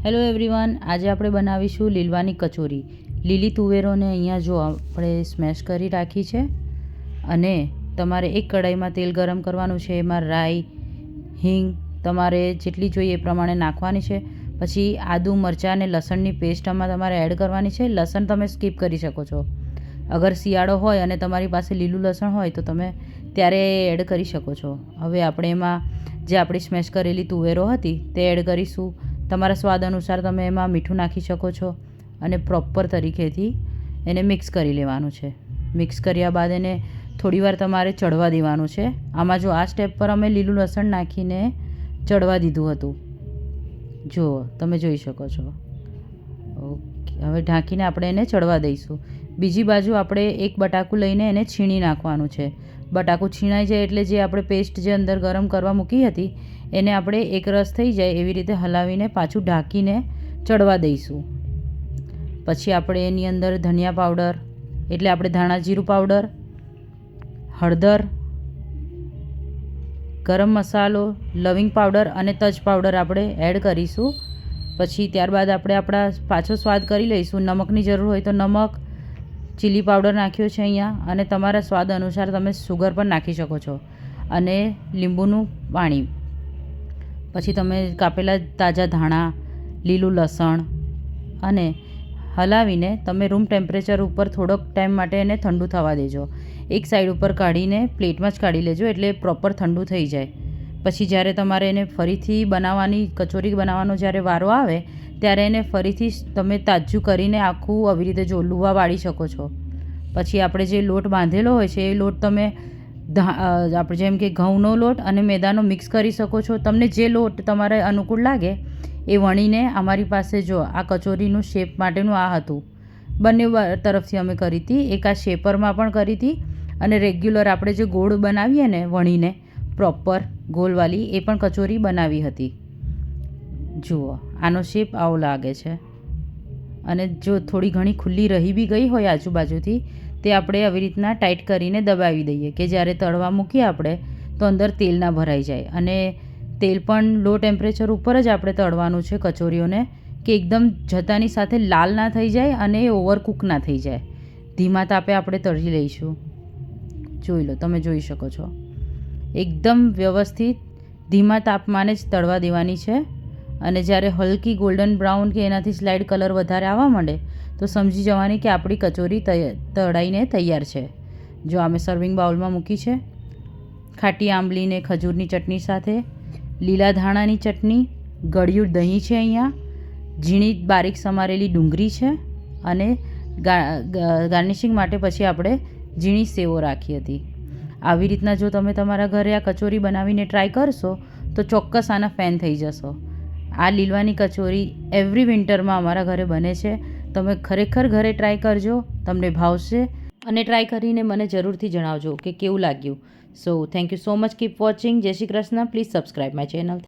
Hello everyone, આજે આપણે બનાવીશું લીલવાની કચોરી. લીલી તુવેરોને અહીંયા જો આપણે સ્મેશ કરી રાખી છે અને તમારે એક કઢાઈમાં તેલ ગરમ કરવાનું છે. એમાં રાઈ, હિંગ તમારે જેટલી જોઈએ એ પ્રમાણે નાખવાની છે. પછી આદું, મરચાં અને લસણની પેસ્ટ આમાં તમારે એડ કરવાની છે. લસણ તમે સ્કીપ કરી શકો છો. અગર શિયાળો હોય અને તમારી પાસે લીલું લસણ હોય તો તમે ત્યારે એડ કરી શકો છો. હવે આપણે એમાં જે આપણી સ્મેશ કરેલી તુવેરો હતી તે એડ કરીશું. તમારા સ્વાદ અનુસાર તમે એમાં મીઠું નાખી શકો છો અને પ્રોપર તરીકેથી એને મિક્સ કરી લેવાનું છે. મિક્સ કર્યા બાદ એને થોડીવાર તમારે ચડવા દેવાનું છે. આમાં જો આ સ્ટેપ પર અમે લીલું લસણ નાખીને ચડવા દીધું હતું. જુઓ, તમે જોઈ શકો છો. ઓકે, હવે ઢાંકીને આપણે એને ચડવા દઈશું. બીજી બાજુ આપણે એક બટાકું લઈને એને છીણી નાખવાનું છે. બટાકું છીણાઈ જાય એટલે જે આપણે પેસ્ટ જે અંદર ગરમ કરવા મૂકી હતી એને આપણે એક રસ થઈ જાય એવી રીતે હલાવીને પાછું ઢાંકીને ચડવા દઈશું. પછી આપણે એની અંદર ધનિયા પાવડર એટલે આપણે ધાણા જીરું પાવડર, હળદર, ગરમ મસાલો, લવિંગ પાવડર અને તજ પાવડર આપણે એડ કરીશું. પછી ત્યારબાદ આપણે આપણા પાછો સ્વાદ કરી લઈશું. નમકની જરૂર હોય તો નમક, ચીલી પાવડર નાખ્યો છે અહીંયા અને તમારા સ્વાદ અનુસાર તમે સુગર પણ નાખી શકો છો અને લીંબુનું પાણી. પછી તમે કાપેલા તાજા ધાણા, લીલું લસણ અને હલાવીને તમે રૂમ ટેમ્પરેચર ઉપર થોડોક ટાઈમ માટે એને ઠંડુ થવા દેજો. એક સાઈડ ઉપર કાઢીને પ્લેટમાં જ કાઢી લેજો એટલે પ્રોપર ઠંડુ થઈ જાય. પછી જ્યારે તમારે એને ફરીથી બનાવવાની કચોરી બનાવવાનો જ્યારે વારો આવે ત્યારે એને ફરીથી તમે તાજું કરીને આખું આવી રીતે જો લુવા વાળી શકો છો. પછી આપણે જે લોટ બાંધેલો હોય છે એ લોટ તમે આપણે જેમ કે ઘઉંનો લોટ અને મેદાનો મિક્સ કરી શકો છો. તમને જે લોટ તમારે અનુકૂળ લાગે એ વણીને અમારી પાસે જો આ કચોરીનું શેપ માટેનું આ હતું. બંને તરફથી અમે કરી હતી. એક આ શેપરમાં પણ કરી હતી અને રેગ્યુલર આપણે જે ગોળ બનાવીએ ને વણીને પ્રોપર ગોલવાળી એ પણ કચોરી બનાવી હતી. જુઓ, આનો શેપ આવો લાગે છે અને જો થોડી ઘણી ખુલ્લી રહી બી ગઈ હોય આજુબાજુથી તે આપણે આવી રીતના ટાઈટ કરીને દબાવી દઈએ કે જ્યારે તળવા મૂકીએ આપણે તો અંદર તેલ ના ભરાઈ જાય. અને તેલ પણ લો ટેમ્પરેચર ઉપર જ આપણે તળવાનું છે કચોરીઓને કે એકદમ જતાની સાથે લાલ ના થઈ જાય અને ઓવરકુક ના થઈ જાય. ધીમા તાપે આપણે તળી લઈશું. જોઈ લો, તમે જોઈ શકો છો. એકદમ વ્યવસ્થિત ધીમા તાપમાને જ તળવા દેવાની છે અને જ્યારે હલકી ગોલ્ડન બ્રાઉન કે એનાથી સ્લાઇડ કલર વધારે આવવા માંડે તો સમજી જવાની કે આપણી કચોરી તળાઈને તૈયાર છે. જો અમે સર્વિંગ બાઉલમાં મૂકી છે. ખાટી આંબલીને ખજૂરની ચટણી સાથે, લીલા ધાણાની ચટણી, ગળ્યું દહીં છે અહીંયા, ઝીણી બારીક સમારેલી ડુંગળી છે અને ગાર્નિશિંગ માટે પછી આપણે ઝીણી સેવો રાખી હતી. આવી રીતના જો તમે તમારા ઘરે આ કચોરી બનાવીને ટ્રાય કરશો તો ચોક્કસ આના ફેન થઈ જશો. આ લીલવાની કચોરી એવરી વિન્ટરમાં અમારા ઘરે બને છે. તમે ખરેખર ઘરે ટ્રાય કરજો, તમને ભાવશે અને ટ્રાય કરીને મને જરૂરથી જણાવજો કે કેવું લાગ્યું. So thank you so much. Keep watching. Jai Shri Krishna. Please subscribe my channel.